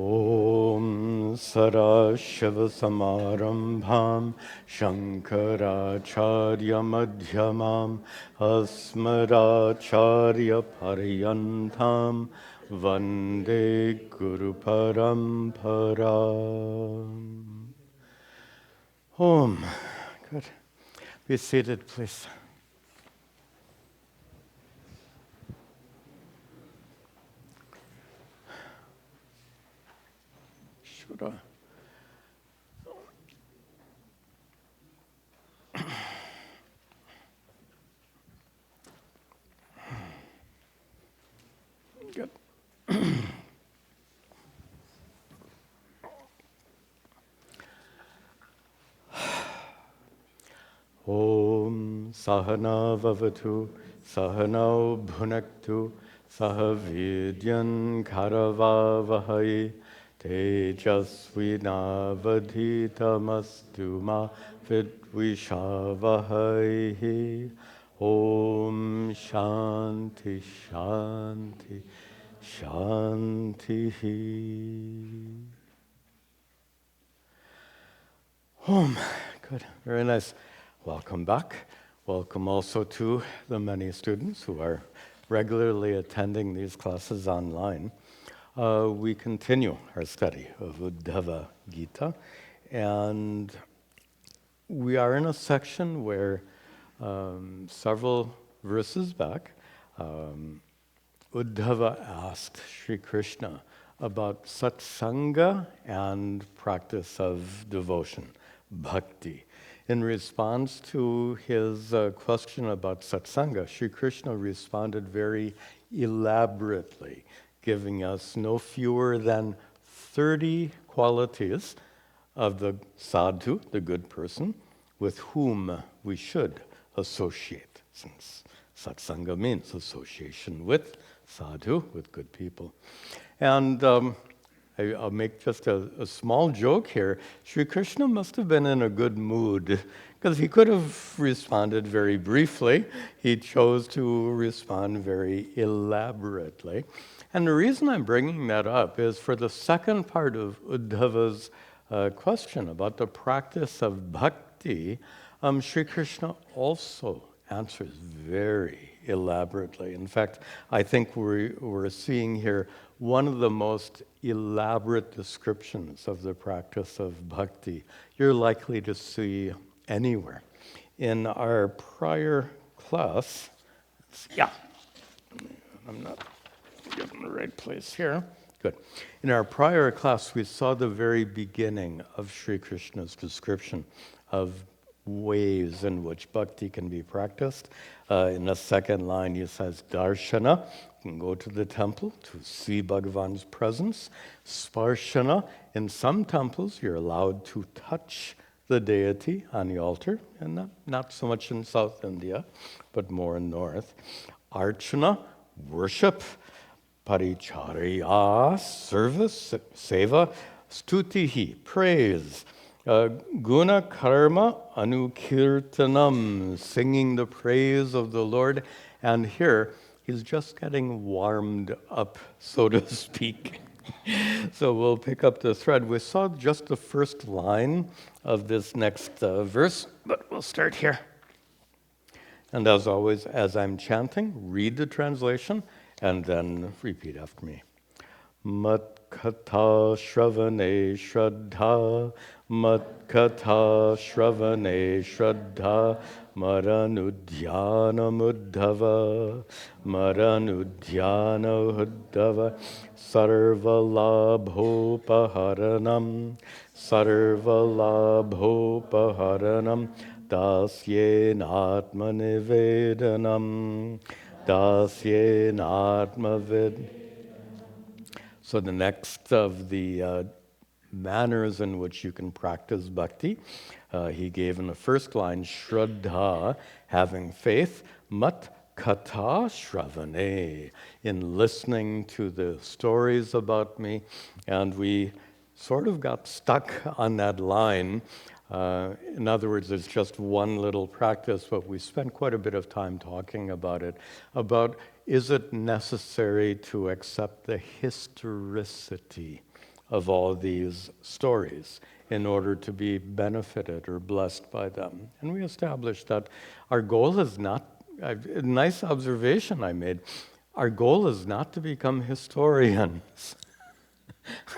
Om Sarashivasamarambham Shankaracharya Madhyamam Asmadacharya Paryantam Vande Guru Paramparam. Om. Good. Be seated, please. Should I? Good. Om Sahana Vavatu Sahanau Bhunaktu Sahavidyan Karavavahai Tejasvinavadhitamastu ma vidvishavahai. Om Shanti Shanti Shanti. Om. Good. Very nice. Welcome back. Welcome also to the many students who are regularly attending these classes online. We continue our study of Uddhava Gita, and we are in a section where several verses back, Uddhava asked Sri Krishna about satsanga and practice of devotion, bhakti. In response to his question about satsanga, Sri Krishna responded very elaborately, giving us no fewer than 30 qualities of the sadhu, the good person, with whom we should associate, since satsanga means association with sadhu, with good people. And I'll make just a small joke here. Sri Krishna must have been in a good mood, because he could have responded very briefly. He chose to respond very elaborately. And the reason I'm bringing that up is for the second part of Uddhava's question about the practice of bhakti, Sri Krishna also answers very elaborately. In fact, I think we're seeing here one of the most elaborate descriptions of the practice of bhakti you're likely to see anywhere. In our prior class, I'm not getting the right place here. Good. In our prior class, we saw the very beginning of Sri Krishna's description of ways in which bhakti can be practiced. In the second line, he says, darshana, you can go to the temple to see Bhagavan's presence. Sparshana, in some temples, you're allowed to touch the deity on the altar, and not so much in South India, but more in North. Archana, worship. Paricharya, service. Seva, stutihi, praise. Guna karma anukirtanam, singing the praise of the Lord. And here, he's just getting warmed up, so to speak. So we'll pick up the thread. We saw just the first line of this next verse, but we'll start here. And as always, as I'm chanting, read the translation and then repeat after me. Matkatha shravane shraddha, matkatha shravane shraddha, maranudhyana uddhava, maranudhyana uddhava, sarvalabhopaharanam, sarvalabhopaharanam, dasyenatmanivedanam, dasyenatmavid. So the next of the manners in which you can practice bhakti, he gave in the first line, shraddha, having faith, mat katha shravane, in listening to the stories about me. And we sort of got stuck on that line. In other words, it's just one little practice, but we spent quite a bit of time talking about it, about is it necessary to accept the historicity of all these stories in order to be benefited or blessed by them. And we established that our goal is not, a nice observation I made, our goal is not to become historians.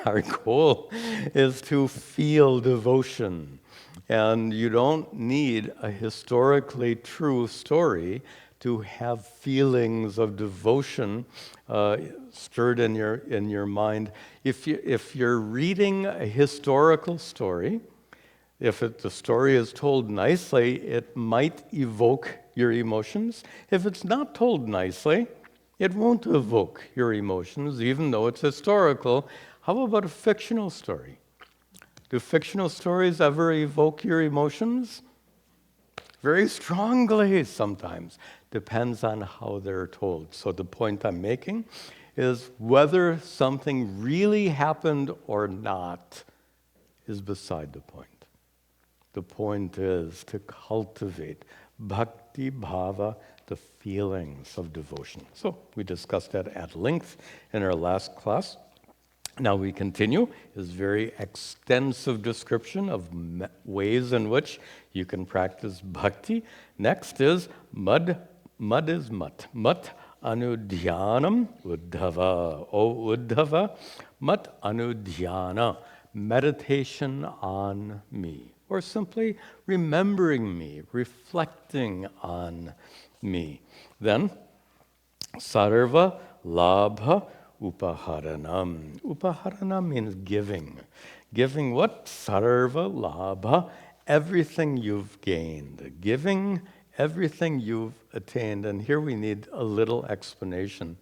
Our goal is to feel devotion. And you don't need a historically true story to have feelings of devotion stirred in your mind. If you're reading a historical story, if the story is told nicely, it might evoke your emotions. If it's not told nicely, it won't evoke your emotions, even though it's historical. How about a fictional story? Do fictional stories ever evoke your emotions? Very strongly sometimes. Depends on how they're told. So the point I'm making is whether something really happened or not is beside the point. The point is to cultivate bhakti bhava, the feelings of devotion. So we discussed that at length in our last class. Now we continue his very extensive description of ways in which you can practice bhakti. Next is mud. Mud is mat. Mat anudhyanam Uddhava. O Uddhava, mat anudhyana. Meditation on me. Or simply remembering me, reflecting on me. Then, sarva labha upaharanam. Upaharanam means giving. Giving what? Sarva labha, everything you've gained. Giving everything you've attained. And here we need a little explanation.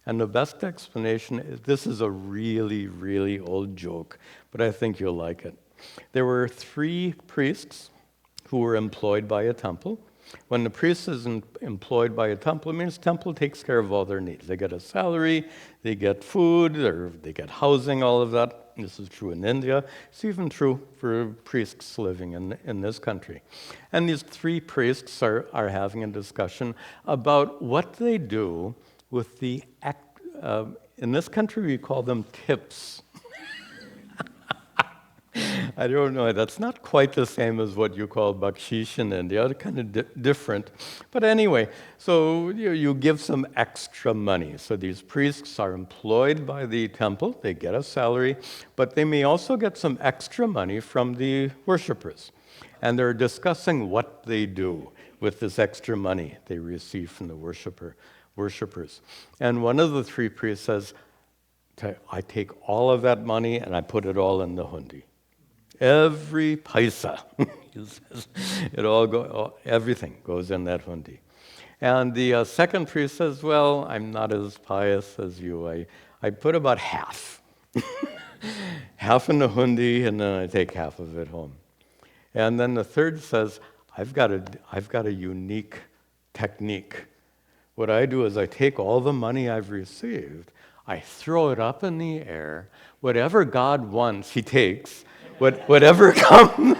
And the best explanation is, this is a really, really old joke, but I think you'll like it. There were 3 priests who were employed by a temple. When the priest is employed by a temple, it means temple takes care of all their needs. They get a salary, they get food, or they get housing, all of that. This is true in India. It's even true for priests living in this country. And these 3 priests are having a discussion about what they do with the, in this country we call them tips. I don't know, that's not quite the same as what you call bakshish in India. They're kind of different. But anyway, so you give some extra money. So these priests are employed by the temple, they get a salary, but they may also get some extra money from the worshipers. And they're discussing what they do with this extra money they receive from the worshipers. And one of the 3 priests says, I take all of that money and I put it all in the hundi. Every paisa, everything goes in that hundi. And the second priest says, well, I'm not as pious as you. I put about half. Half in the hundi, and then I take half of it home. And then the third says, I've got a unique technique. What I do is I take all the money I've received, I throw it up in the air. Whatever God wants, he takes. Whatever comes,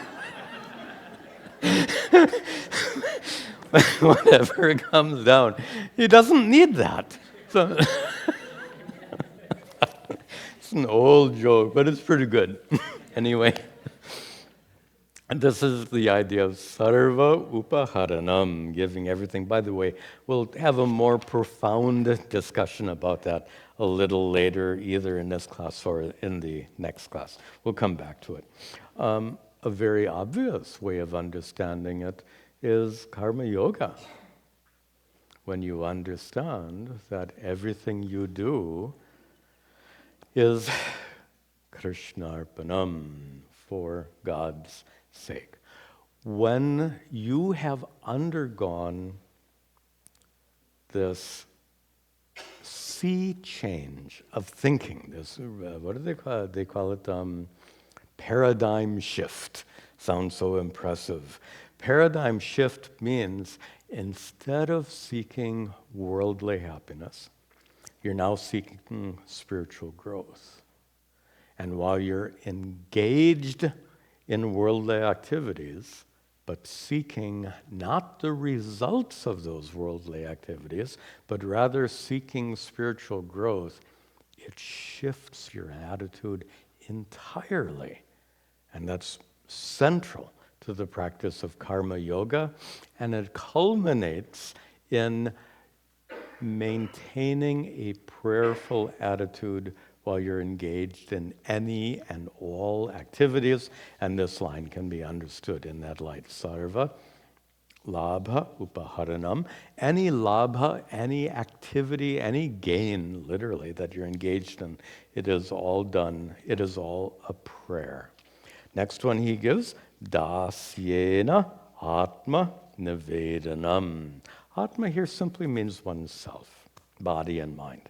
whatever comes down, he doesn't need that. So it's an old joke, but it's pretty good. Anyway, and this is the idea of sarva upaharanam, giving everything. By the way, we'll have a more profound discussion about that a little later, either in this class or in the next class. We'll come back to it. A very obvious way of understanding it is karma yoga. When you understand that everything you do is Krishnarpanam, for God's sake. When you have undergone this sea change of thinking, this, what do they call it? They call it paradigm shift. Sounds so impressive. Paradigm shift means instead of seeking worldly happiness, you're now seeking spiritual growth. And while you're engaged in worldly activities, but seeking not the results of those worldly activities, but rather seeking spiritual growth, it shifts your attitude entirely. And that's central to the practice of karma yoga, and it culminates in maintaining a prayerful attitude while you're engaged in any and all activities, and this line can be understood in that light. Sarva labha upaharanam. Any labha, any activity, any gain, literally, that you're engaged in, it is all done, it is all a prayer. Next one he gives, dasyena atma nivedanam. Atma here simply means oneself, body and mind.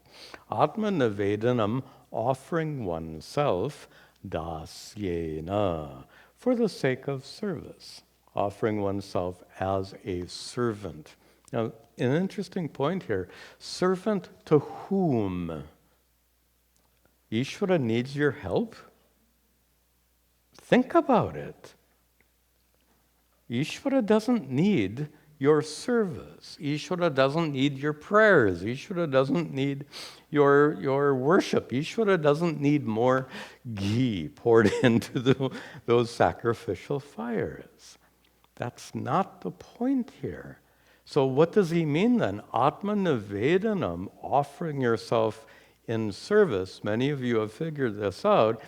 Atma nivedanam, offering oneself, dasyena, for the sake of service, offering oneself as a servant. Now, an interesting point here, servant to whom? Ishvara needs your help? Think about it. Ishvara doesn't need your service. Ishvara doesn't need your prayers. Ishvara doesn't need your worship. Ishvara doesn't need more ghee poured into those sacrificial fires. That's not the point here. So what does he mean then? Atma nivedanam, offering yourself in service. Many of you have figured this out.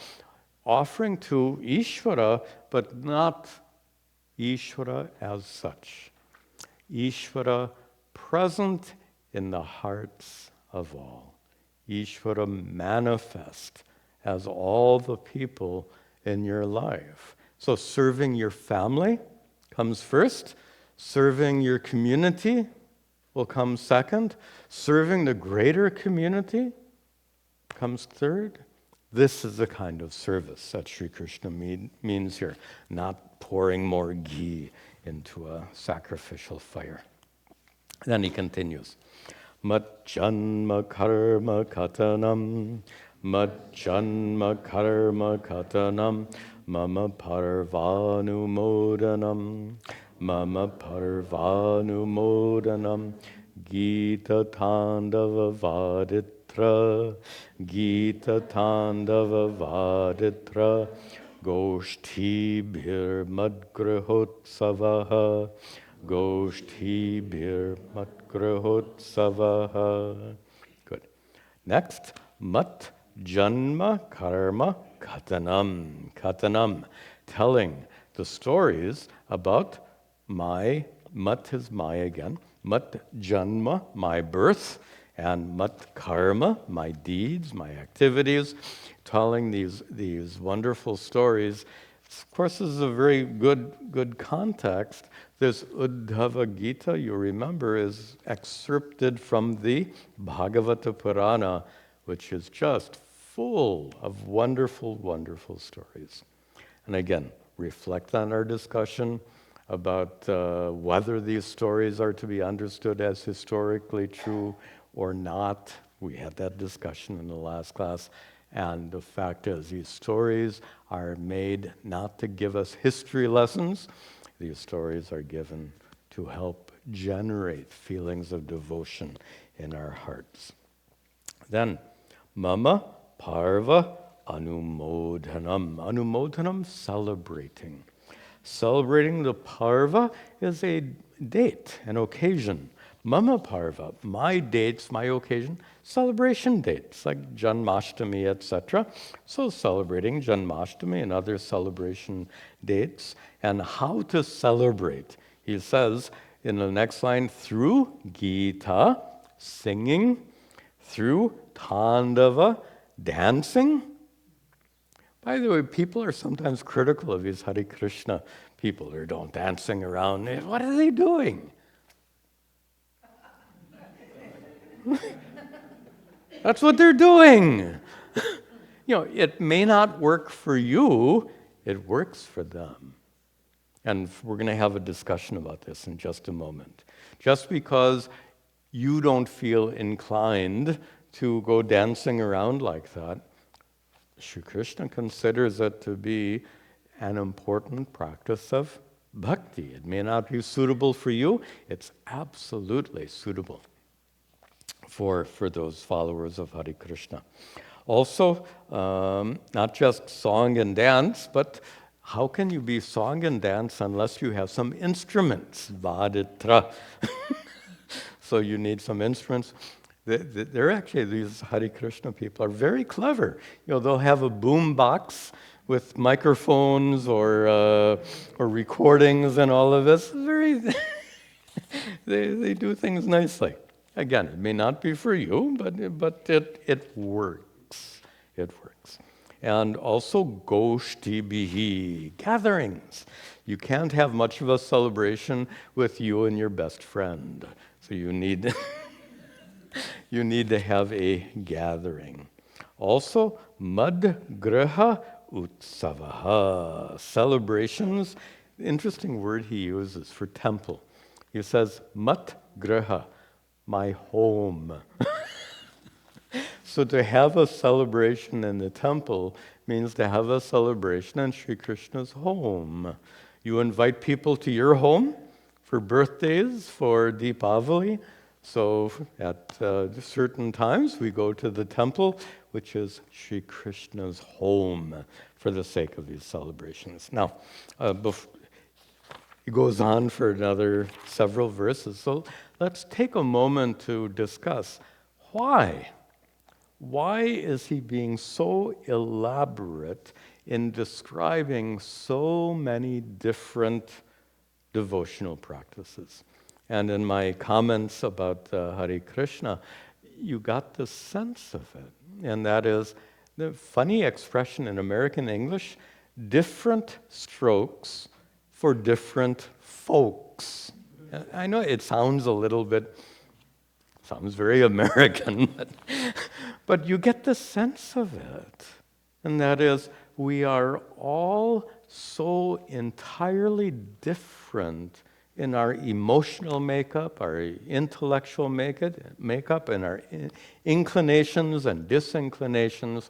Offering to Ishvara, but not Ishvara as such. Ishvara present in the hearts of all. Ishvara manifest as all the people in your life. So serving your family comes first. Serving your community will come second. Serving the greater community comes third. This is the kind of service that Sri Krishna means here, not pouring more ghee into a sacrificial fire. Then he continues, mat janma karma katanam, mat janma karma katanam, mama parvanu modanam, mama parvanu modanam, Gita tandava vaditra, Gita tandava vaditra, Goshtibhir madgrahotsavaha, Goshtibhir madgrahotsavaha. Good. Next, mat janma karma katanam. Katanam, telling the stories about my, mat is my again, mat janma, my birth, and mat karma, my deeds, my activities, telling these wonderful stories. Of course, this is a very good context. This Uddhava Gita, you remember, is excerpted from the Bhagavata Purana, which is just full of wonderful, wonderful stories. And again, reflect on our discussion about whether these stories are to be understood as historically true or not. We had that discussion in the last class. And the fact is, these stories are made not to give us history lessons. These stories are given to help generate feelings of devotion in our hearts. Then, mama parva anumodhanam. Anumodhanam, celebrating. Celebrating the parva is a date, an occasion. Mama parva, my dates, my occasion, celebration dates like Janmashtami, etc. So celebrating Janmashtami and other celebration dates. And how to celebrate? He says in the next line, through Gita, singing, through Tandava, dancing. By the way, people are sometimes critical of these Hare Krishna people who don't dancing around. What are they doing? That's what they're doing. It may not work for you, it works for them. And we're going to have a discussion about this in just a moment. Just because you don't feel inclined to go dancing around like that, Sri Krishna considers it to be an important practice of bhakti. It may not be suitable for you, it's absolutely suitable for those followers of Hare Krishna. Also, not just song and dance, but how can you be song and dance unless you have some instruments? Vaditra. So you need some instruments. They're actually, these Hare Krishna people are very clever. They'll have a boom box with microphones or recordings and all of this. Very, they do things nicely. Again, it may not be for you, but it works. It works. And also goshti bihi, gatherings. You can't have much of a celebration with you and your best friend. So you need you need to have a gathering. Also, mad graha utsavaha, celebrations. Interesting word he uses for temple. He says, mat graha, my home. So to have a celebration in the temple means to have a celebration in Sri Krishna's home. You invite people to your home for birthdays, for Deepavali. So at certain times we go to the temple, which is Sri Krishna's home, for the sake of these celebrations. Now, it goes on for another several verses. So let's take a moment to discuss why. Why is he being so elaborate in describing so many different devotional practices? And in my comments about Hare Krishna, you got the sense of it. And that is the funny expression in American English, different strokes for different folks. I know it sounds a little bit, sounds very American, but you get the sense of it. And that is, we are all so entirely different in our emotional makeup, our intellectual makeup, and our inclinations and disinclinations.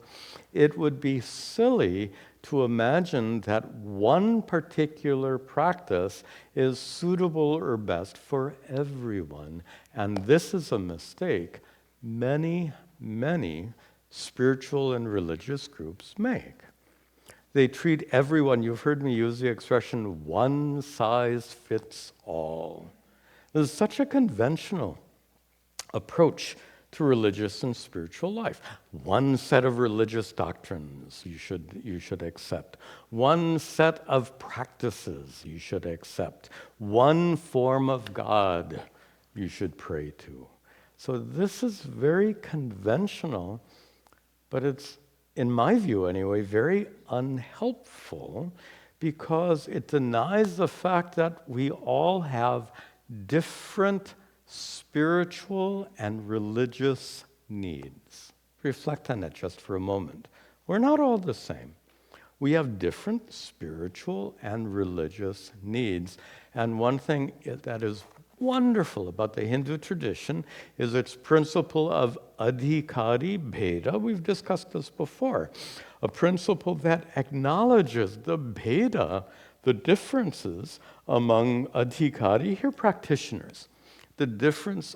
It would be silly to imagine that one particular practice is suitable or best for everyone. And this is a mistake many spiritual and religious groups make. They treat everyone, you've heard me use the expression, one size fits all. This is such a conventional approach to religious and spiritual life. One set of religious doctrines you should accept. One set of practices you should accept. One form of God you should pray to. So this is very conventional, but it's, in my view anyway, very unhelpful because it denies the fact that we all have different spiritual and religious needs. Reflect on that just for a moment. We're not all the same. We have different spiritual and religious needs. And one thing that is wonderful about the Hindu tradition is its principle of adhikari bheda. We've discussed this before. A principle that acknowledges the bheda, the differences among adhikari, here practitioners, the differences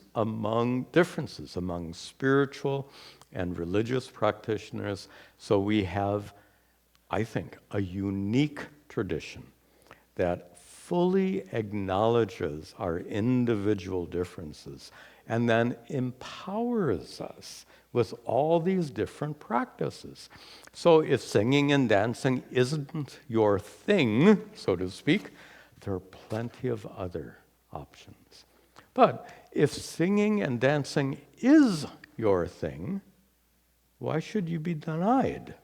among spiritual and religious practitioners. So we have, I think, a unique tradition that fully acknowledges our individual differences and then empowers us with all these different practices. So if singing and dancing isn't your thing, so to speak, there are plenty of other options. But if singing and dancing is your thing, why should you be denied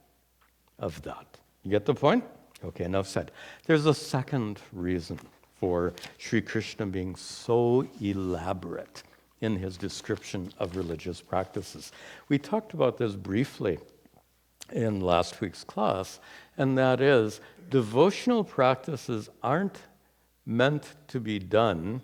of that? You get the point? Okay, enough said. There's a second reason for Sri Krishna being so elaborate in his description of religious practices. We talked about this briefly in last week's class, and that is, devotional practices aren't meant to be done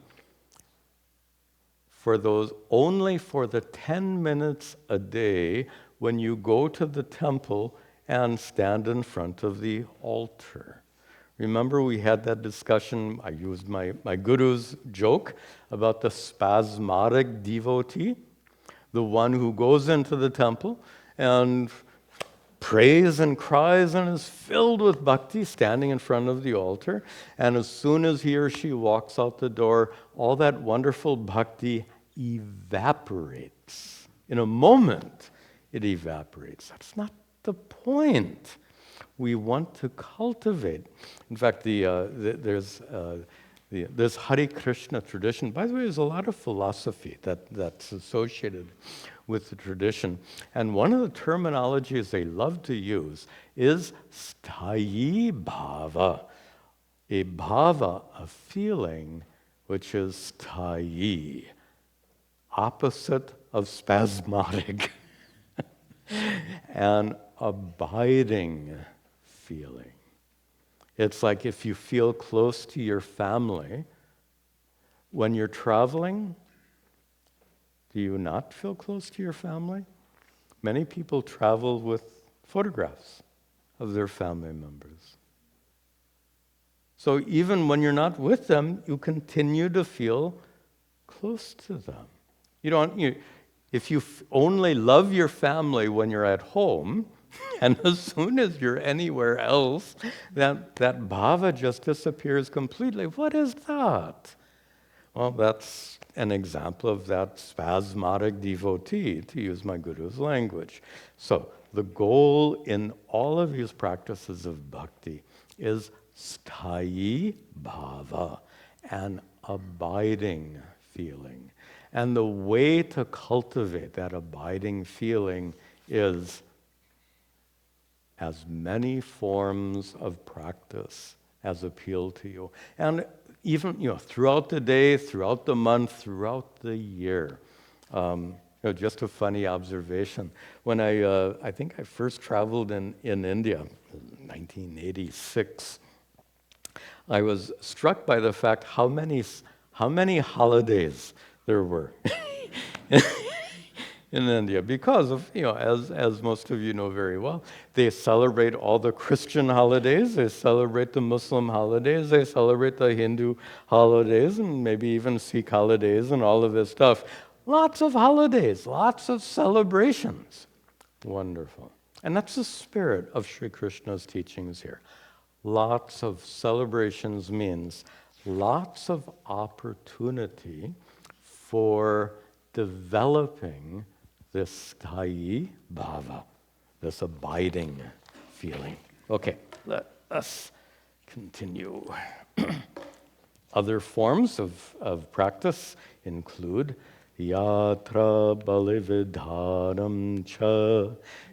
for those only for the 10 minutes a day when you go to the temple and stand in front of the altar. Remember we had that discussion, I used my guru's joke about the spasmodic devotee, the one who goes into the temple and prays and cries and is filled with bhakti standing in front of the altar. And as soon as he or she walks out the door, all that wonderful bhakti evaporates. In a moment, it evaporates. That's not the point. We want to cultivate. In fact, there's this Hare Krishna tradition. By the way, there's a lot of philosophy that's associated with the tradition. And one of the terminologies they love to use is sthayi bhava, a bhava, a feeling, which is sthayi, opposite of spasmodic, an abiding feeling. It's like if you feel close to your family, when you're traveling, do you not feel close to your family? Many people travel with photographs of their family members. So even when you're not with them, you continue to feel close to them. If you only love your family when you're at home, and as soon as you're anywhere else, that bhava just disappears completely. What is that? Well, that's an example of that spasmodic devotee, to use my guru's language. So the goal in all of these practices of bhakti is sthayi bhava, an abiding feeling. And the way to cultivate that abiding feeling is as many forms of practice as appeal to you. And even throughout the day, throughout the month, throughout the year. Just a funny observation. When I think I first traveled in India, 1986, I was struck by the fact how many holidays there were in India, because of, as most of you know very well, they celebrate all the Christian holidays, they celebrate the Muslim holidays, they celebrate the Hindu holidays, and maybe even Sikh holidays and all of this stuff. Lots of holidays, lots of celebrations. Wonderful. And that's the spirit of Sri Krishna's teachings here. Lots of celebrations means lots of opportunity for developing this sthayi bhava, this abiding feeling. Okay, let us continue. Other forms of practice include yatra balividhanam cha,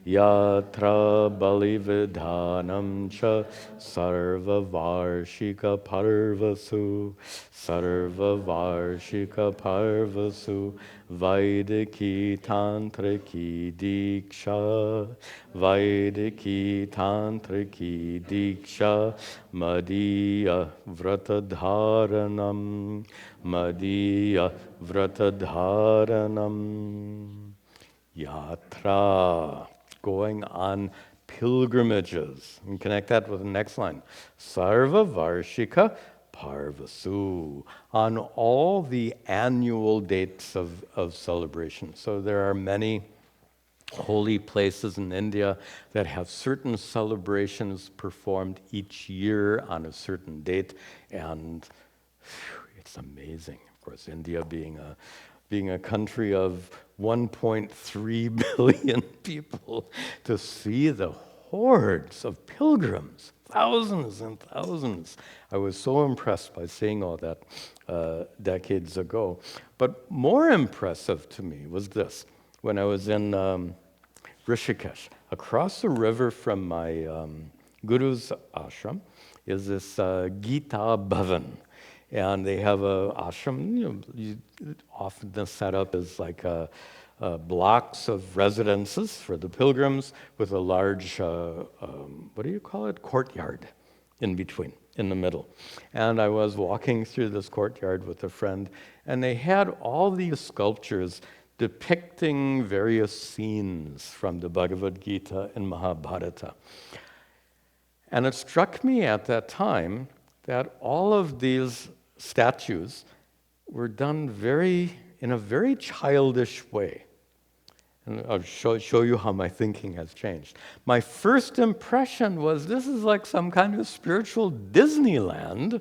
yatra balividhanam cha, sarva varshika parvasu, sarva varshika parvasu, vaidiki tantriki diksha, vaidiki tantriki diksha, madhya vratadharanam, madhya vratadharanam. Yatra, going on pilgrimages. And connect that with the next line. Sarva varshika parvasu, on all the annual dates of celebration. So there are many holy places in India that have certain celebrations performed each year on a certain date, and it's amazing. Of course, India being a country of 1.3 billion people, to see the hordes of pilgrims, thousands and thousands. I was so impressed by seeing all that decades ago. But more impressive to me was this. When I was in Rishikesh, across the river from my guru's ashram is this Gita Bhavan. And they have a ashram, often the setup is like blocks of residences for the pilgrims with a large, courtyard in between, in the middle. And I was walking through this courtyard with a friend, and they had all these sculptures depicting various scenes from the Bhagavad Gita and Mahabharata. And it struck me at that time that all of these statues were done in a very childish way. And I'll show you how my thinking has changed. My first impression was this is like some kind of spiritual Disneyland.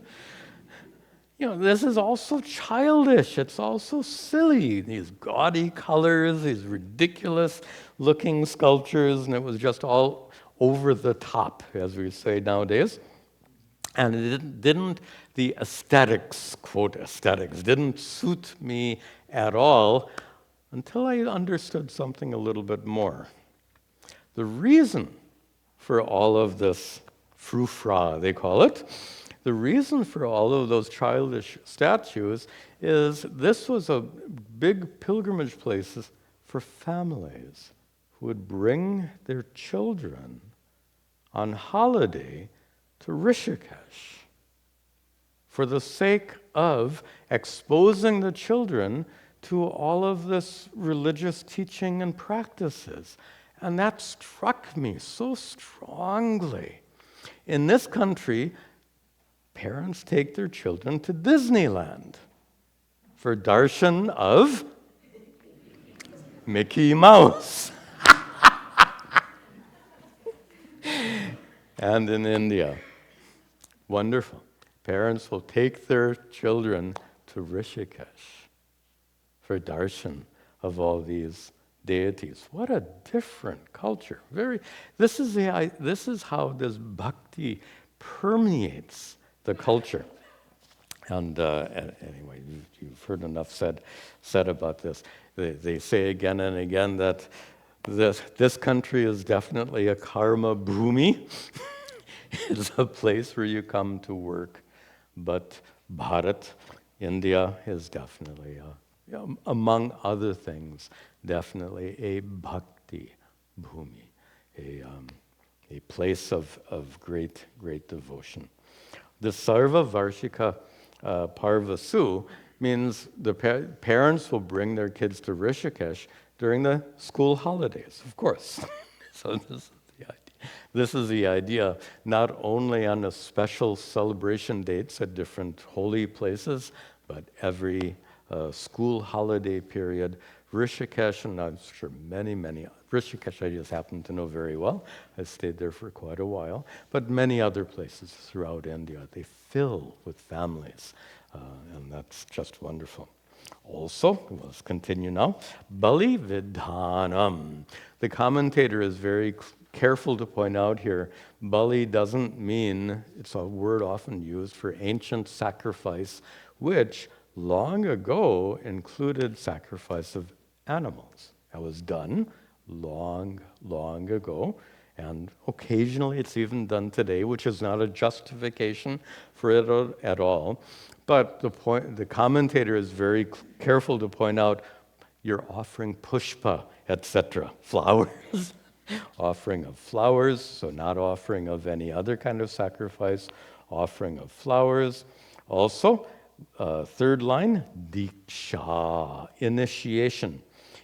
This is also childish. It's also silly. These gaudy colors, these ridiculous looking sculptures, and it was just all over the top, as we say nowadays. And it didn't the aesthetics, quote aesthetics, didn't suit me at all until I understood something a little bit more. The reason for all of this frou-fra, they call it, the reason for all of those childish statues is this was a big pilgrimage place for families who would bring their children on holiday to Rishikesh for the sake of exposing the children to all of this religious teaching and practices. And that struck me so strongly. In this country, parents take their children to Disneyland for darshan of Mickey Mouse. And in India, wonderful. Parents will take their children to Rishikesh for darshan of all these deities. What a different culture. This is how this bhakti permeates the culture. And anyway, you've heard enough said about this. They say again and again that this country is definitely a karma bhumi. It's a place where you come to work. But Bharat, India, is definitely, among other things, definitely a bhakti bhumi, a place of great devotion. The Sarva Varshika Parvasu means the parents will bring their kids to Rishikesh during the school holidays, of course. So this is the idea, not only on the special celebration dates at different holy places, but every school holiday period. Rishikesh, and I'm sure many, Rishikesh I just happen to know very well. I stayed there for quite a while. But many other places throughout India, they fill with families. And that's just wonderful. Also, let's continue now. Bali Vidhanam. The commentator is very careful to point out here, Bali doesn't mean, it's a word often used for ancient sacrifice, which long ago included sacrifice of animals. That was done long ago, and occasionally it's even done today, which is not a justification for it at all. But the commentator is very careful to point out you're offering pushpa, etc., flowers. Offering of flowers, so not offering of any other kind of sacrifice, offering of flowers. Also, third line, diksha, initiation.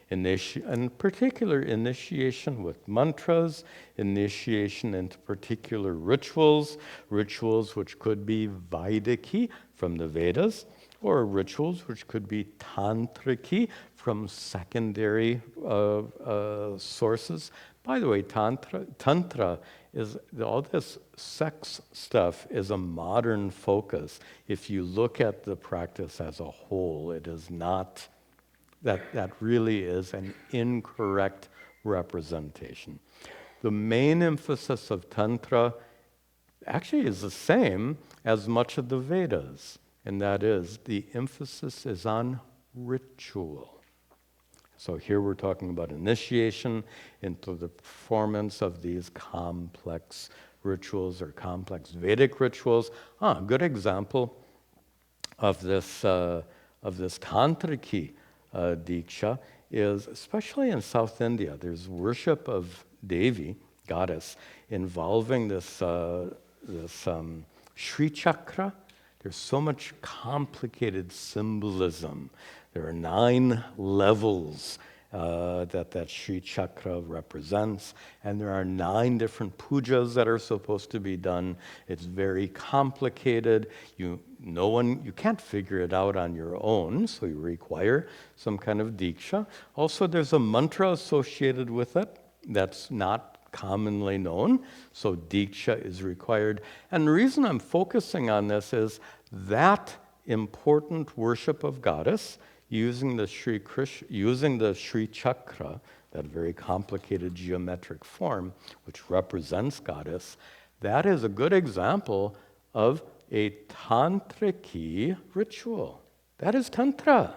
In particular, initiation with mantras, initiation into particular rituals which could be Vaidiki from the Vedas, or rituals which could be Tantriki from secondary sources. By the way, Tantra is, all this sex stuff is a modern focus. If you look at the practice as a whole, it is not, that really is an incorrect representation. The main emphasis of Tantra actually is the same as much of the Vedas, and that is the emphasis is on ritual. So here we're talking about initiation into the performance of these complex rituals or complex Vedic rituals. A good example of this Tantriki Diksha is, especially in South India, there's worship of Devi, goddess, involving this Sri Chakra. There's so much complicated symbolism. There are 9 levels, that Sri Chakra represents. And there are 9 different pujas that are supposed to be done. It's very complicated. You can't figure it out on your own, so you require some kind of diksha. Also, there's a mantra associated with it that's not commonly known, so diksha is required. And the reason I'm focusing on this is that important worship of goddess, using the Sri Chakra, that very complicated geometric form, which represents goddess, that is a good example of a tantriki ritual. That is tantra.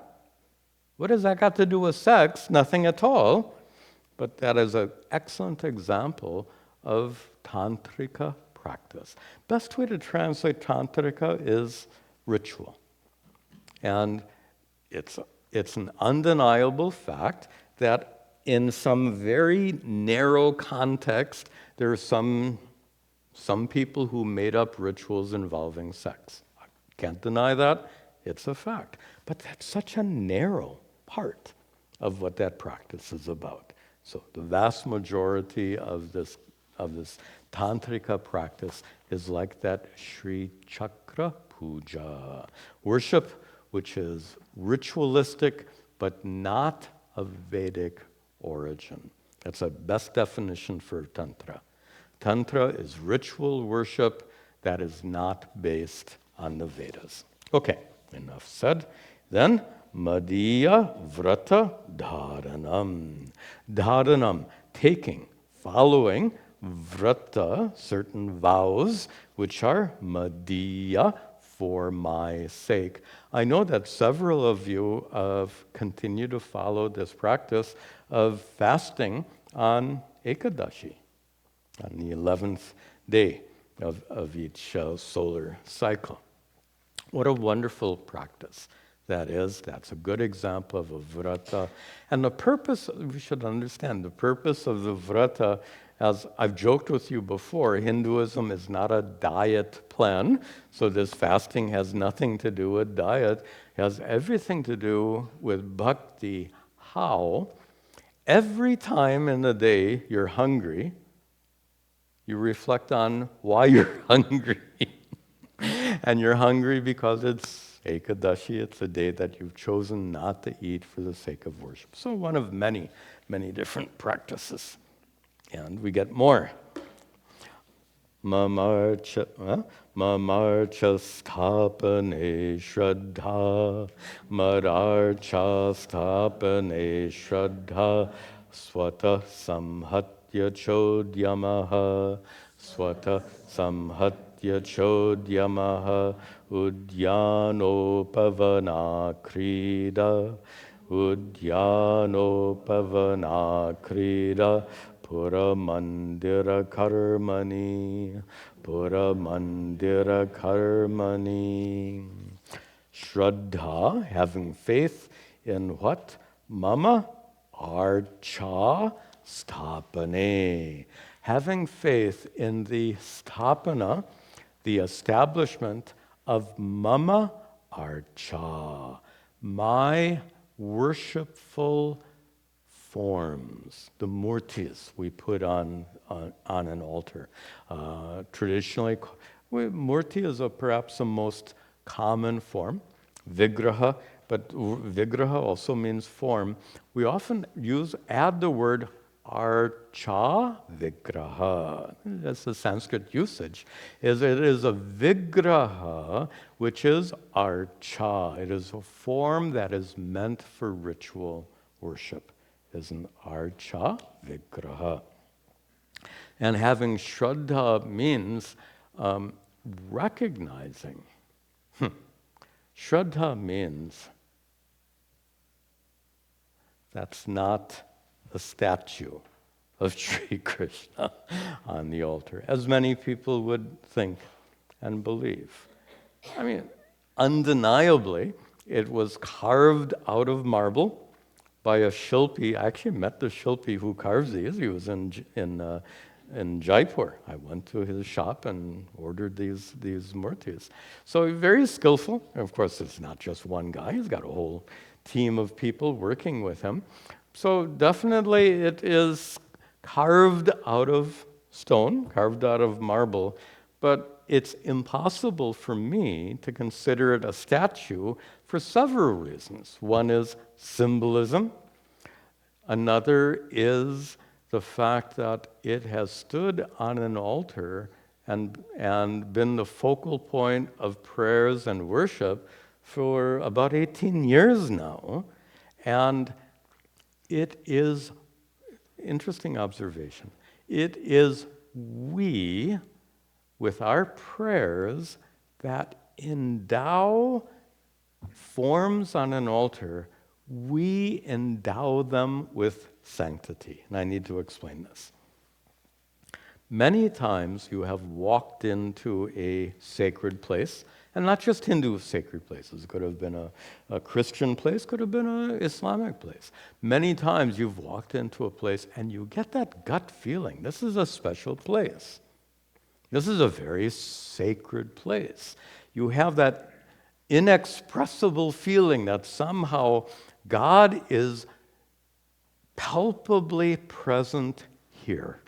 What has that got to do with sex? Nothing at all. But that is an excellent example of tantrika practice. Best way to translate tantrika is ritual. And it's an undeniable fact that in some very narrow context, there are some people who made up rituals involving sex. I can't deny that. It's a fact. But that's such a narrow part of what that practice is about. So the vast majority of this tantrika practice is like that Sri Chakra Puja. Worship which is ritualistic but not of Vedic origin. That's a best definition for Tantra. Tantra is ritual worship that is not based on the Vedas. Okay, enough said. Then, Madhya Vrata Dharanam. Dharanam, taking, following, Vrata, certain vows, which are Madhya, for my sake. I know that several of you continue to follow this practice of fasting on Ekadashi, on the 11th day of each solar cycle. What a wonderful practice that is. That's a good example of a vrata. And the purpose, we should understand, the purpose of the vrata, as I've joked with you before, Hinduism is not a diet plan, so this fasting has nothing to do with diet. It has everything to do with bhakti. How? Every time in the day you're hungry, you reflect on why you're hungry. And you're hungry because it's Ekadashi, it's a day that you've chosen not to eat for the sake of worship. So one of many, many different practices. And we get more. Mamarcha stapane shraddha, madarcha stapane shraddha, swata samhatya chodyamaha, swata samhatya chodyamaha, udyanopavana krida, udyanopavana krida, Pura mandira karmani, pura mandira karmani. Shraddha, having faith in what? Mama archa stapane. Having faith in the stapana, the establishment of mama archa, my worshipful forms, the murtis we put on an altar. Traditionally, murti is perhaps the most common form, vigraha, but vigraha also means form. We often add the word archa vigraha. That's the Sanskrit usage. It is a vigraha, which is archa. It is a form that is meant for ritual worship. Is an archa vigraha. And having shraddha means recognizing. Shraddha means that's not a statue of Sri Krishna on the altar, as many people would think and believe. I mean, undeniably, it was carved out of marble by a Shilpi. I actually met the Shilpi who carves these. He was in Jaipur. I went to his shop and ordered these murtis. So very skillful. And of course, it's not just one guy. He's got a whole team of people working with him. So definitely it is carved out of stone, carved out of marble, but it's impossible for me to consider it a statue for several reasons. One is symbolism. Another is the fact that it has stood on an altar and been the focal point of prayers and worship for about 18 years now. And it is, interesting observation, it is we, with our prayers, that endow forms on an altar, we endow them with sanctity. And I need to explain this. Many times you have walked into a sacred place, and not just Hindu sacred places. It could have been a Christian place, could have been an Islamic place. Many times you've walked into a place and you get that gut feeling. This is a special place. This is a very sacred place. You have that inexpressible feeling that somehow God is palpably present here.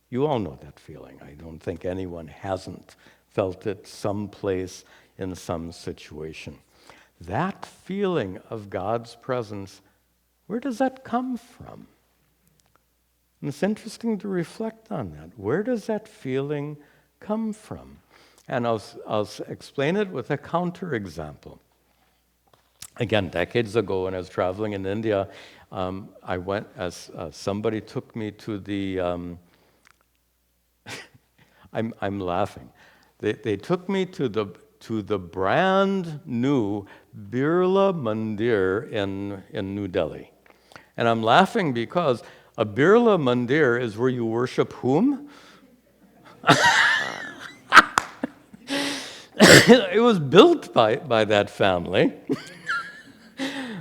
You all know that feeling. I don't think anyone hasn't felt it someplace in some situation. That feeling of God's presence, where does that come from? And it's interesting to reflect on that. Where does that feeling come from? And I'll explain it with a counterexample. Again, decades ago when I was traveling in India, I went as somebody took me to the... I'm laughing. They took me to the brand new Birla Mandir in New Delhi. And I'm laughing because a Birla Mandir is where you worship whom? It was built by that family.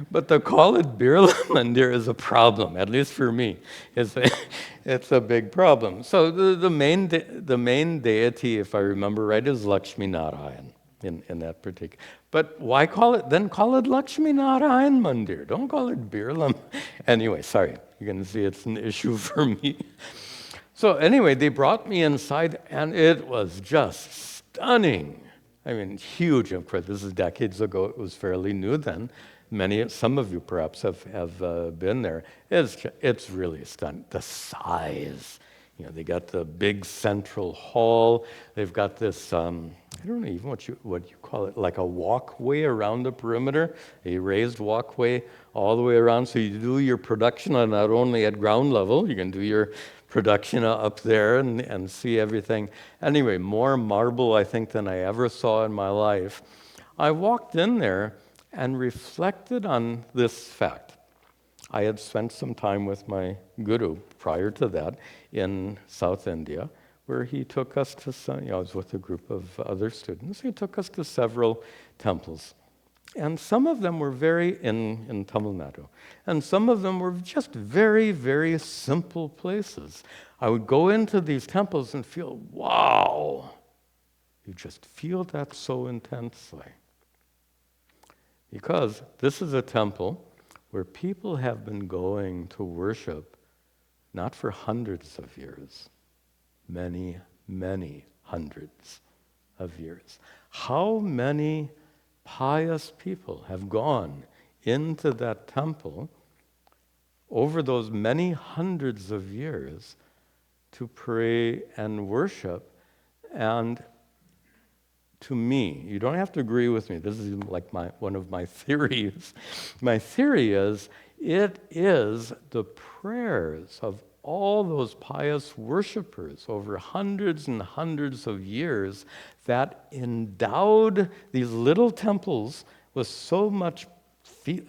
But to call it Birla Mandir is a problem, at least for me. It's a big problem. So the main deity, if I remember right, is Lakshmi Narayan in that particular. But why call it Lakshmi Narayan Mandir? Don't call it Birla. Anyway, sorry. You can see it's an issue for me. So anyway, they brought me inside, and it was just stunning. I mean, huge. Of course, this is decades ago. It was fairly new then. Some of you perhaps have been there. It's really stunning. The size, they got the big central hall. They've got this I don't know even what you call it, like a walkway around the perimeter, a raised walkway all the way around. So you do your production not only at ground level, you can do your production up there and see everything. Anyway, more marble I think than I ever saw in my life. I walked in there and reflected on this fact. I had spent some time with my guru prior to that in South India, where he took us to I was with a group of other students. He took us to several temples. And some of them were in Tamil Nadu, and some of them were just very, very simple places. I would go into these temples and feel, wow, you just feel that so intensely. Because this is a temple where people have been going to worship not for hundreds of years, many, many hundreds of years. How many pious people have gone into that temple over those many hundreds of years to pray and worship? And to me, you don't have to agree with me. This is like one of my theories. My theory is it is the prayers of all those pious worshipers over hundreds and hundreds of years that endowed these little temples with so much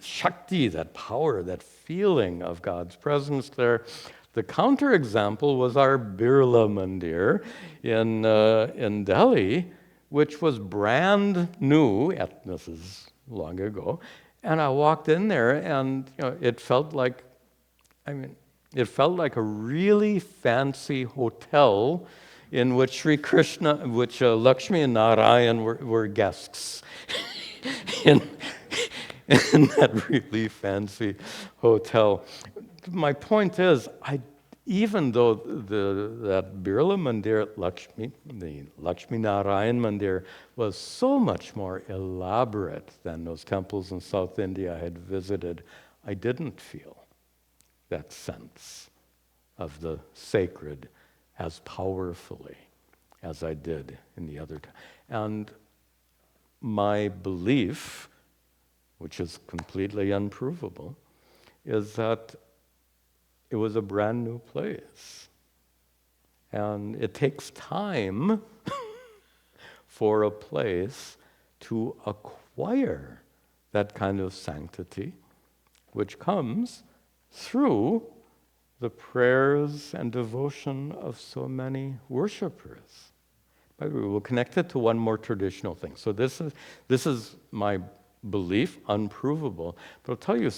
Shakti, that power, that feeling of God's presence there. The counterexample was our Birla Mandir in Delhi, which was brand new. This is long ago, and I walked in there, and it felt like, a really fancy hotel in which Sri Krishna, Lakshmi and Narayan were guests. in that really fancy hotel. My point is, even though that Birla Mandir, the Lakshmi Narayan Mandir, was so much more elaborate than those temples in South India I had visited, I didn't feel that sense of the sacred as powerfully as I did in the other time. And my belief, which is completely unprovable, is that it was a brand new place. And it takes time for a place to acquire that kind of sanctity, which comes through the prayers and devotion of so many worshipers. By the way, we'll connect it to one more traditional thing. So this is my belief, unprovable. But I'll tell you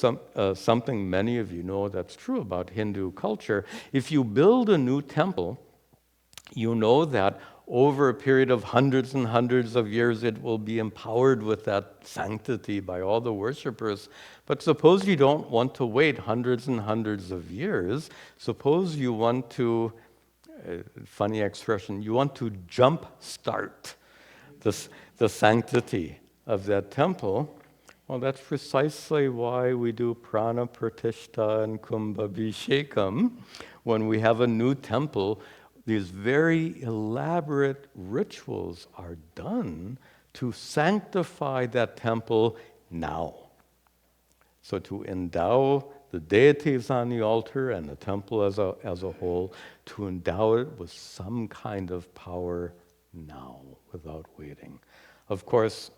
something many of you know that's true about Hindu culture. If you build a new temple, you know that over a period of hundreds and hundreds of years, it will be empowered with that sanctity by all the worshipers. But suppose you don't want to wait hundreds and hundreds of years. Suppose you want to, funny expression, you want to jump start the sanctity of that temple. Well, that's precisely why we do prana pratishtha and kumbhabhishekam. When we have a new temple, these very elaborate rituals are done to sanctify that temple now. So to endow the deities on the altar and the temple as a whole, to endow it with some kind of power now, without waiting. Of course,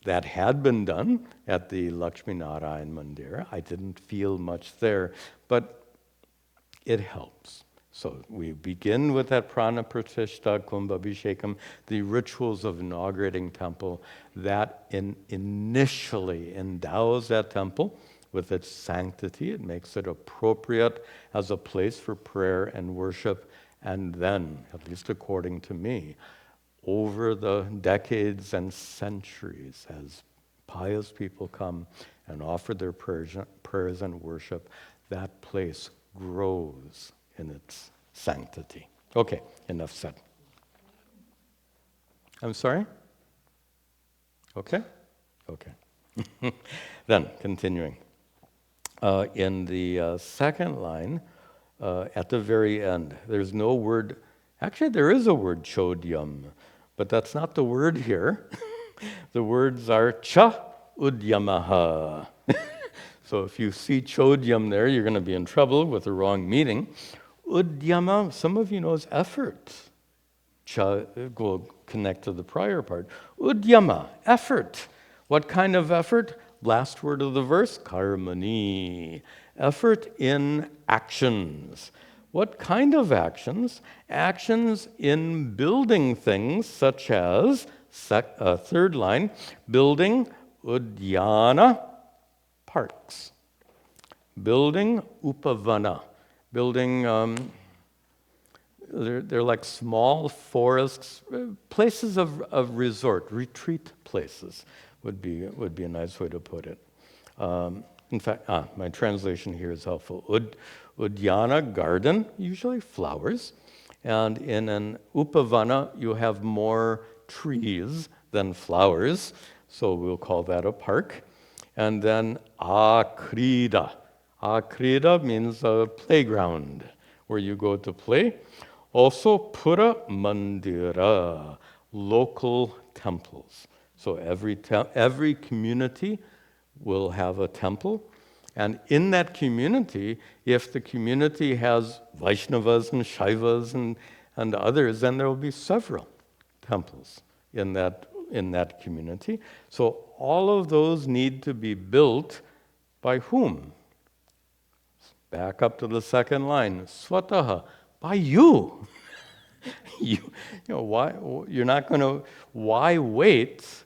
that had been done at the Lakshmi Narayan Mandir. I didn't feel much there, but it helps. So we begin with that prana pratishtha, kumbhabhishekam, the rituals of inaugurating temple that initially endows that temple with its sanctity. It makes it appropriate as a place for prayer and worship. And then, at least according to me, over the decades and centuries, as pious people come and offer their prayers and worship, that place grows in its sanctity. Okay, enough said. I'm sorry? Okay? Okay. Then, continuing. In the second line, at the very end, there's no word. Actually, there is a word, chodyam, but that's not the word here. The words are cha udyamaha. So if you see chodyam there, you're going to be in trouble with the wrong meaning. Udyama, some of you know, is effort. Cha will connect to the prior part. Udyama, effort. What kind of effort? Last word of the verse, karmani. Effort in actions. What kind of actions? Actions in building things such as, third line, building udyana, parks. Building upavana. Building, they're like small forests, places of resort, retreat places would be a nice way to put it. In fact, my translation here is helpful. Udyana, garden, usually flowers. And in an upavana, you have more trees than flowers, so we'll call that a park. And then akrida. Akrida means a playground where you go to play. Also, pura mandira, local temples. So every community will have a temple. And in that community, if the community has Vaishnavas and Shaivas and others, then there will be several temples in that community. So all of those need to be built by whom? Back up to the second line, swataha, by you. Why wait?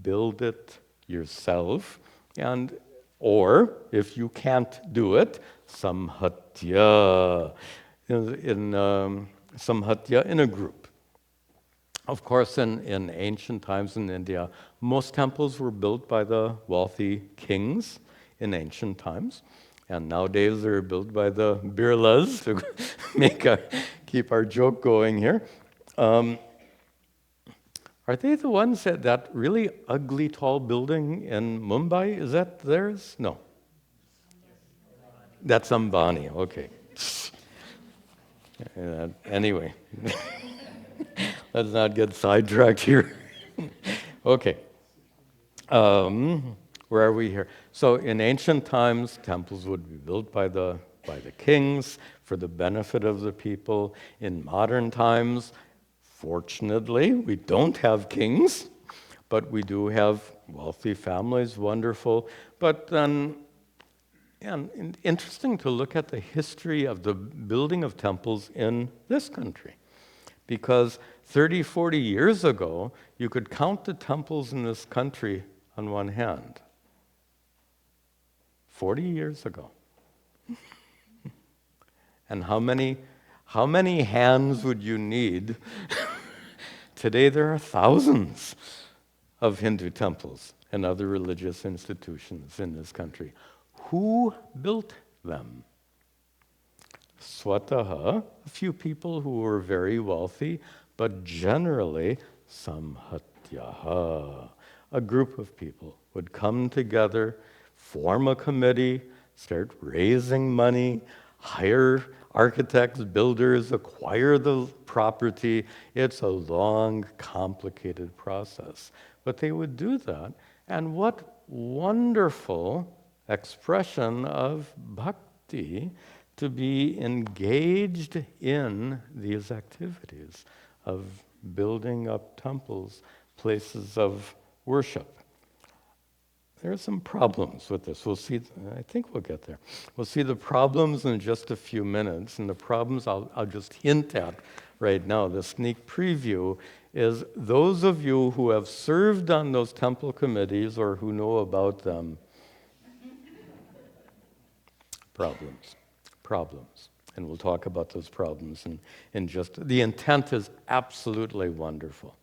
Build it yourself. And or, if you can't do it, samhatya, samhatya in a group. Of course, in ancient times in India, most temples were built by the wealthy kings in ancient times. And nowadays they're built by the birlas to keep our joke going here. Are they the ones that really ugly tall building in Mumbai? Is that theirs? No. That's Ambani, okay. Anyway, let's not get sidetracked here. Okay. Where are we here? So in ancient times, temples would be built by the kings for the benefit of the people. In modern times, fortunately, we don't have kings, but we do have wealthy families, wonderful. But then, and interesting to look at the history of the building of temples in this country. Because 30, 40 years ago, you could count the temples in this country on one hand. 40 years ago. And how many hands would you need? Today there are thousands of Hindu temples and other religious institutions in this country. Who built them? Swataha, a few people who were very wealthy, but generally samhatyaha. A group of people would come together, form a committee, start raising money, hire architects, builders, acquire the property. It's a long, complicated process. But they would do that. And what wonderful expression of bhakti to be engaged in these activities of building up temples, places of worship. There are some problems with this. We'll see, I think we'll get there. We'll see the problems in just a few minutes, and the problems I'll just hint at right now. The sneak preview is those of you who have served on those temple committees or who know about them. Problems. And we'll talk about those problems in just, the intent is absolutely wonderful.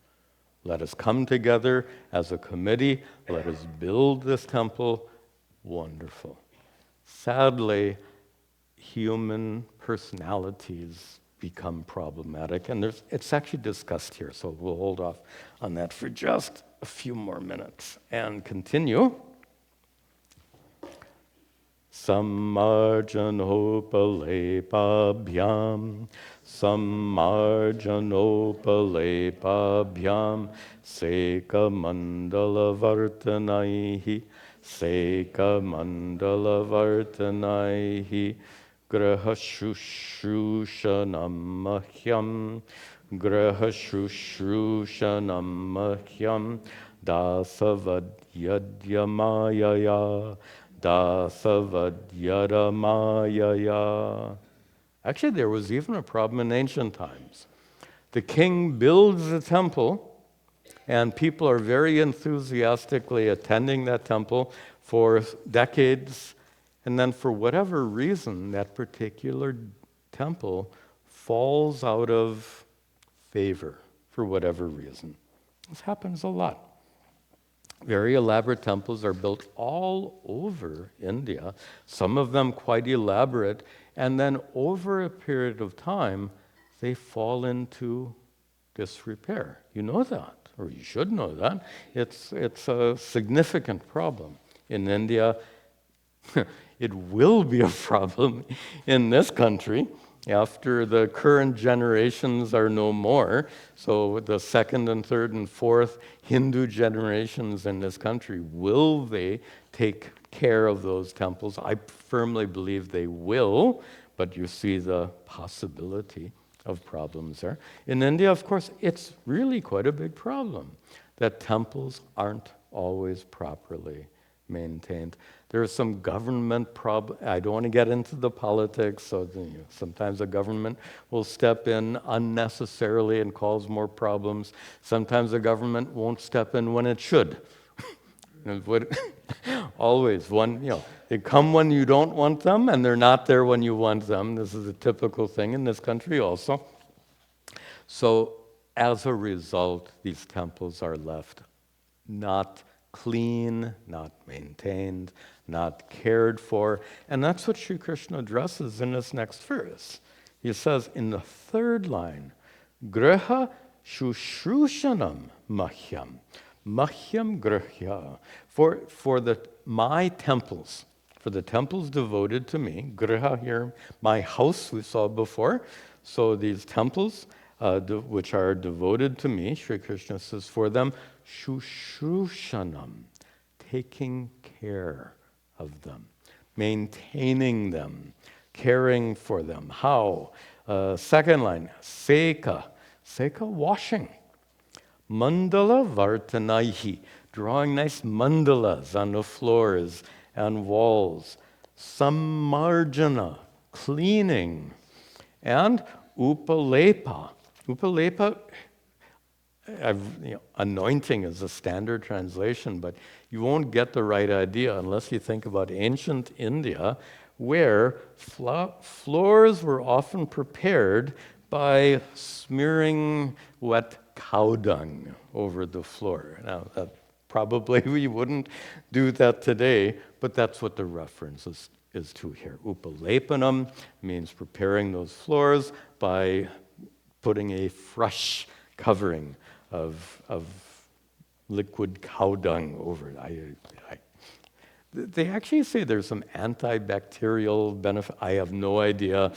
Let us come together as a committee. Let us build this temple. Wonderful. Sadly, human personalities become problematic, and it's actually discussed here, so we'll hold off on that for just a few more minutes and continue. Sammarjanopalepabhyam, sammarjanopalepabhyam, sekamandalavartanaihi, sekamandalavartanaihi, grahashushrushyanam mahyam, grahashushrushyanam mahyam, dasavadyadyamayaya, dasavadyaramayaya. Actually, there was even a problem in ancient times. The king builds a temple, and people are very enthusiastically attending that temple for decades, and then for whatever reason, that particular temple falls out of favor for whatever reason. This happens a lot. Very elaborate temples are built all over India, some of them quite elaborate, and then over a period of time, they fall into disrepair. You know that, or you should know that. It's a significant problem in India. It will be a problem in this country after the current generations are no more. So the second and third and fourth Hindu generations in this country, will they take care of those temples? I firmly believe they will, but you see the possibility of problems there. In India, of course, it's really quite a big problem that temples aren't always properly maintained. There are some government problems. I don't want to get into the politics, so sometimes the government will step in unnecessarily and cause more problems. Sometimes the government won't step in when it should. Always, they come when you don't want them, and they're not there when you want them. This is a typical thing in this country also. So As a result, these temples are left not clean, not maintained, not cared for. And that's what Sri Krishna addresses in this next verse. He says in the third line, Griha shushrushanam mahyam. Mahyam grihya. For my temples, for the temples devoted to me, griha here, my house we saw before. So these temples, which are devoted to me, Sri Krishna says, for them, shushrushanam, taking care of them, maintaining them, caring for them. How? Second line, seka, washing. Mandala vartanaihi, drawing nice mandalas on the floors and walls. Sammarjana, cleaning. And upalepa. Upalepa, anointing is a standard translation, but you won't get the right idea unless you think about ancient India, where floors were often prepared by smearing wet cow dung over the floor. Now, probably we wouldn't do that today, but that's what the reference is to here. Upalepanam means preparing those floors by putting a fresh covering of liquid cow dung over it. They actually say there's some antibacterial benefit. I have no idea.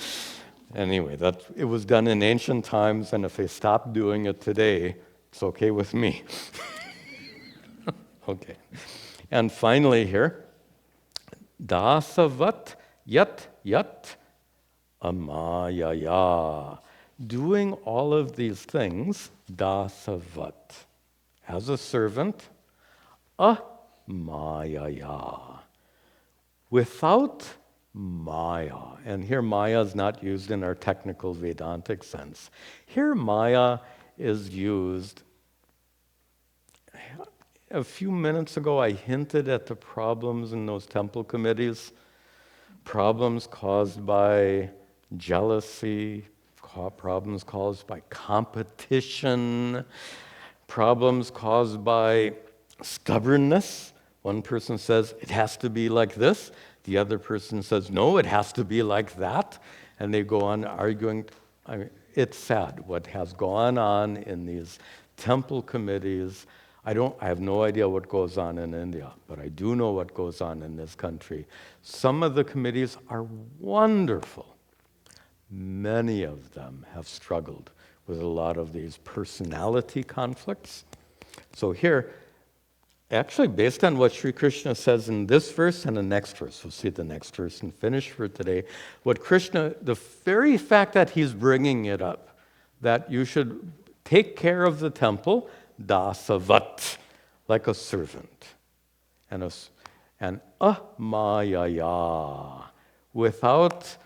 Anyway, it was done in ancient times, and if they stop doing it today, it's okay with me. Okay. And finally here, dasavat yat amayaya. Doing all of these things, dasavat, as a servant, amayaya, without maya. And here maya is not used in our technical Vedantic sense. Here maya is used. A few minutes ago I hinted at the problems in those temple committees, problems caused by jealousy, problems caused by competition, problems caused by stubbornness. One person says, it has to be like this. The other person says, no, it has to be like that. And they go on arguing. It's sad what has gone on in these temple committees. I have no idea what goes on in India, but I do know what goes on in this country. Some of the committees are wonderful. Many of them have struggled with a lot of these personality conflicts. So here, actually, based on what Sri Krishna says in this verse and the next verse, we'll see the next verse and finish for today, what Krishna, the very fact that he's bringing it up, that you should take care of the temple, dasavat, like a servant, and amayaya, without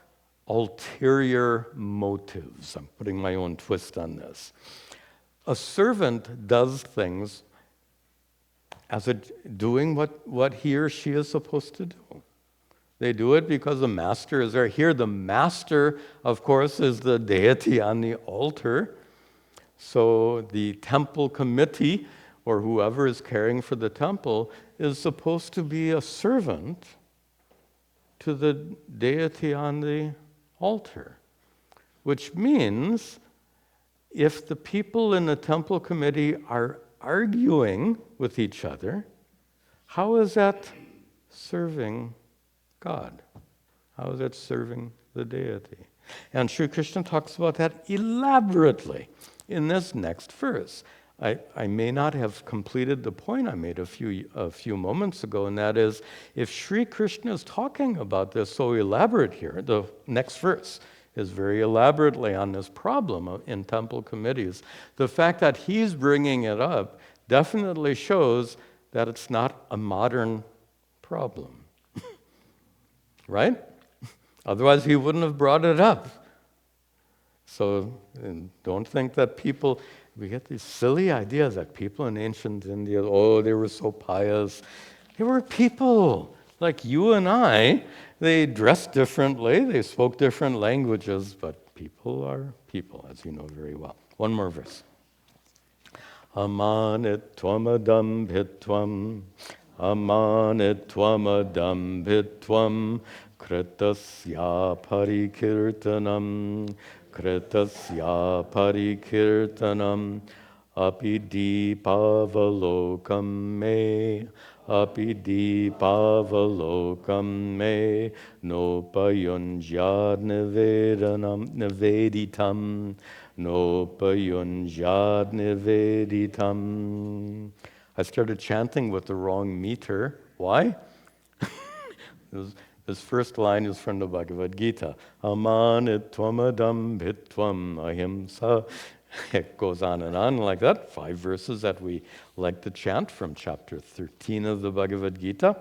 ulterior motives. I'm putting my own twist on this. A servant does things doing what he or she is supposed to do. They do it because the master is there. Here, the master, of course, is the deity on the altar. So the temple committee, or whoever is caring for the temple, is supposed to be a servant to the deity on the altar. Which means if the people in the temple committee are arguing with each other, how is that serving God? How is that serving the deity? And Sri Krishna talks about that elaborately in this next verse. I may not have completed the point I made a few moments ago, and that is, if Sri Krishna is talking about this so elaborate here, the next verse is very elaborately on this problem in temple committees. The fact that he's bringing it up definitely shows that it's not a modern problem. Right? Otherwise, he wouldn't have brought it up. So don't think that we get these silly ideas that people in ancient India, they were so pious. They were people like you and I. They dressed differently, they spoke different languages, but people are people, as you know very well. One more verse. Amanitvamadambhitvam, amanitvamadambhitvam, kritasya parikirtanam, kritasya parikirtanam, api deepavalokam me, api deepavalokam me, nopayunjad niveditam, nopayunjad niveditam. I started chanting with the wrong meter. Why? This first line is from the Bhagavad Gita. Amanitvamadam bhitvam ahimsa. It goes on and on like that. 5 verses that we like to chant from chapter 13 of the Bhagavad Gita.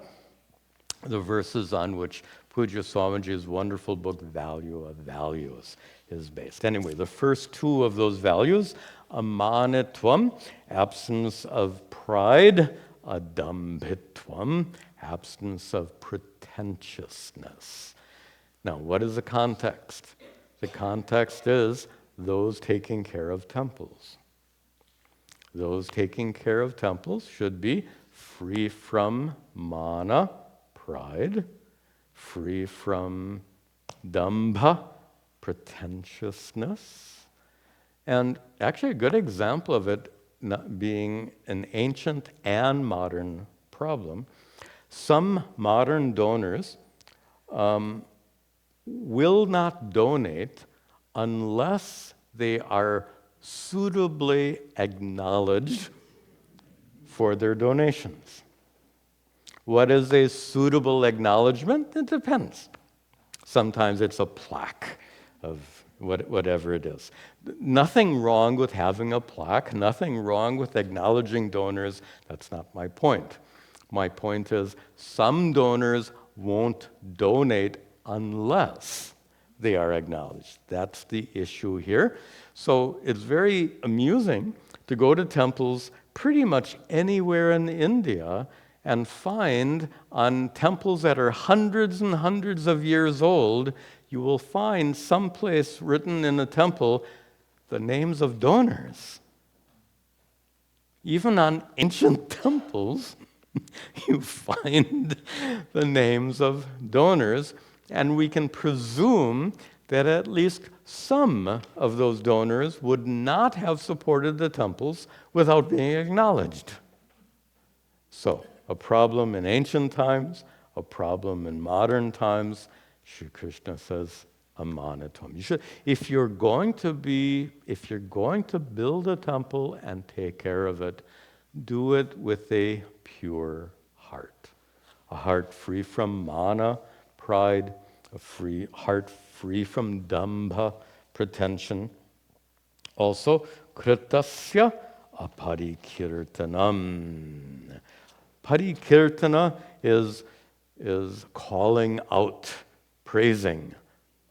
The verses on which Pujya Swamiji's wonderful book, Value of Values, is based. Anyway, the first 2 of those values, amanitvam, absence of pride, adambhitvam, absence of pretentiousness. Now, what is the context? The context is those taking care of temples. Those taking care of temples should be free from mana, pride, free from dambha, pretentiousness. And actually a good example of it not being an ancient and modern problem, some modern donors will not donate unless they are suitably acknowledged for their donations. What is a suitable acknowledgement? It depends. Sometimes it's a plaque of whatever it is. Nothing wrong with having a plaque, nothing wrong with acknowledging donors. That's not my point. My point is some donors won't donate unless they are acknowledged. That's the issue here. So it's very amusing to go to temples pretty much anywhere in India and find on temples that are hundreds and hundreds of years old, you will find someplace written in a temple the names of donors. Even on ancient temples, you find the names of donors, and we can presume that at least some of those donors would not have supported the temples without being acknowledged. So, a problem in ancient times, a problem in modern times. Sri Krishna says, amanitvam. If you're going to build a temple and take care of it, do it with a pure heart. A heart free from mana, pride, a heart free from dambha, pretension. Also, kritasya aparikirtanam. Parikirtana is calling out, praising.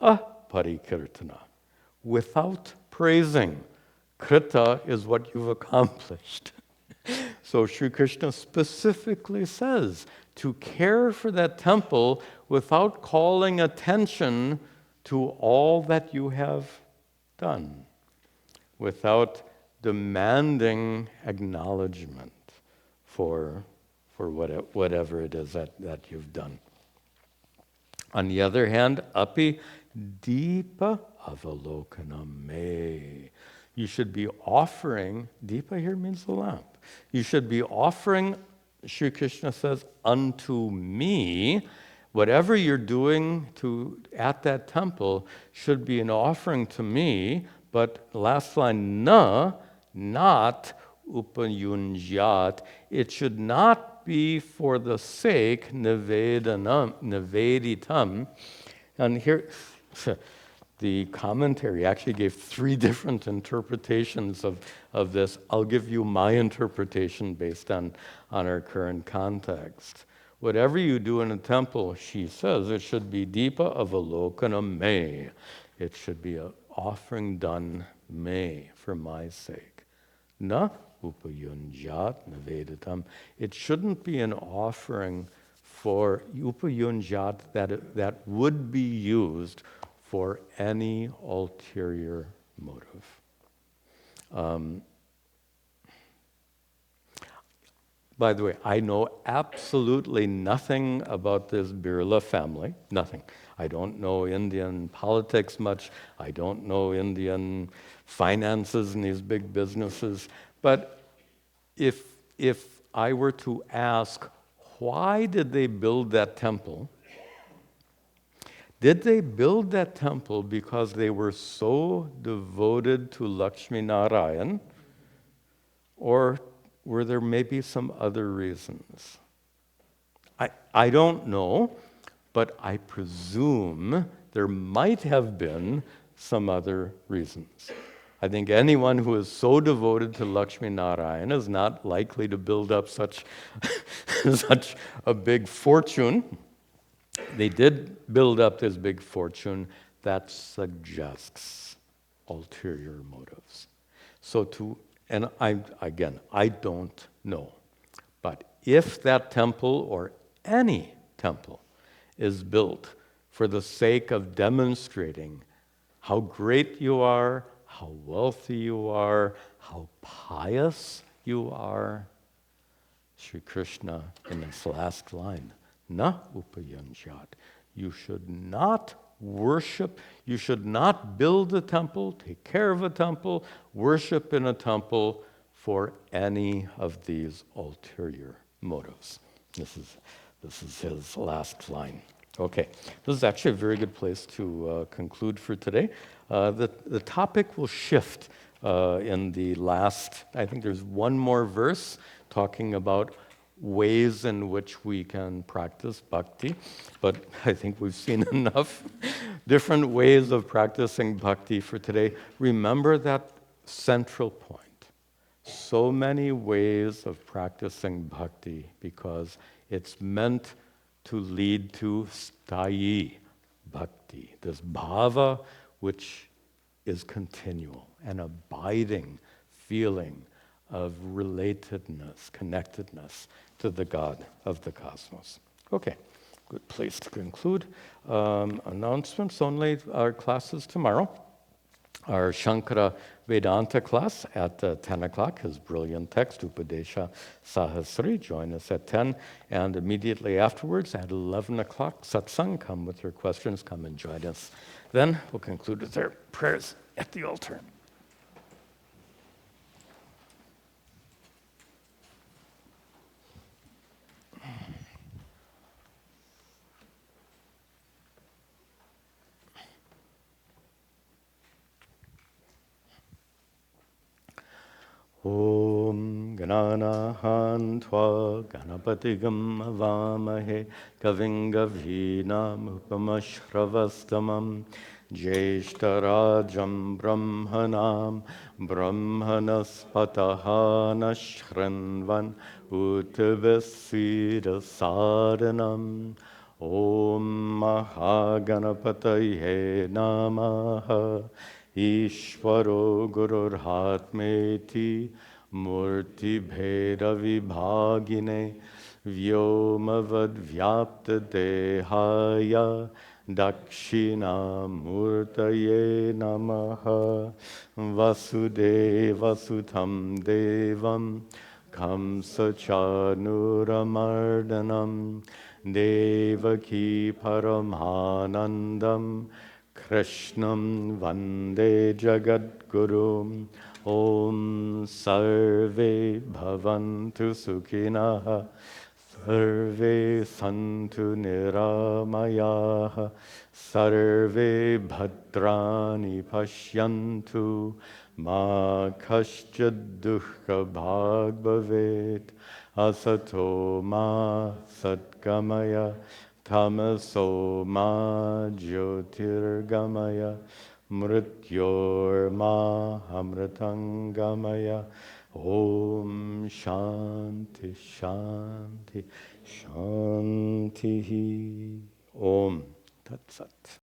Aparikirtana. Without praising, krita is what you've accomplished. So Sri Krishna specifically says to care for that temple without calling attention to all that you have done, without demanding acknowledgement for whatever it is that you've done. On the other hand, api deepa avalokanam me. You should be offering, deepa here means the lamp. You should be offering, Sri Krishna says, unto me, whatever you're doing at that temple should be an offering to me, but last line, not upayunjat. It should not be for the sake, niveditam. And here, the commentary actually gave 3 different interpretations of this. I'll give you my interpretation based on our current context. Whatever you do in a temple, she says, it should be deepa avalokanam me. It should be an offering done me, for my sake. Na upayunjat niveditam. It shouldn't be an offering for upayunjat that would be used for any ulterior motive. By the way, I know absolutely nothing about this Birla family, nothing. I don't know Indian politics much. I don't know Indian finances and these big businesses. But if I were to ask, why did they build that temple? Did they build that temple because they were so devoted to Lakshmi Narayan? Or were there maybe some other reasons? I don't know, but I presume there might have been some other reasons. I think anyone who is so devoted to Lakshmi Narayan is not likely to build up such, such a big fortune. They did build up this big fortune that suggests ulterior motives. And I don't know. But if that temple or any temple is built for the sake of demonstrating how great you are, how wealthy you are, how pious you are, Sri Krishna in this last line, na upayanjat. You should not worship, you should not build a temple, take care of a temple, worship in a temple for any of these ulterior motives. This is his last line. Okay, this is actually a very good place to conclude for today. The topic will shift in the last, I think there's one more verse talking about ways in which we can practice bhakti, but I think we've seen enough different ways of practicing bhakti for today. Remember that central point. So many ways of practicing bhakti because it's meant to lead to sthayi bhakti, this bhava which is continual, an abiding feeling of relatedness, connectedness to the God of the cosmos. Okay, good place to conclude. Announcements only, our classes tomorrow. Our Shankara Vedanta class at 10 o'clock, his brilliant text, Upadesha Sahasri. Join us at 10. And immediately afterwards, at 11 o'clock, satsang. Come with your questions, come and join us. Then we'll conclude with our prayers at the altar. Om Gananahan Tva Ganapatigam Avamahe Kaving Gavinam Upamashravastamam Jeshtarajam Brahmanam Brahmanaspataha Nashranvan Uttavasvira Sadhanam Om Mahaganapataye Namaha Ishvaro Gururhatmeti Murti Bheda Vibhagine Vyomavad Vyapta Dehaya Dakshina Murtaye Namaha Vasudeva Sutam Devam Kamsa Chanuramardanam Devaki Paramhanandam Krishnam Vande Jagadgurum Om Sarve Bhavantu Sukhinaha Sarve Santu Niramayaha Sarve Bhadrani Pashyantu Ma Kaschad Dukkha Bhag Bhavet Asato Ma Satgamaya Tamaso ma jyotirgamaya mrityor ma amritangamaya Om Shanti Shanti Shanti Om Tat Sat.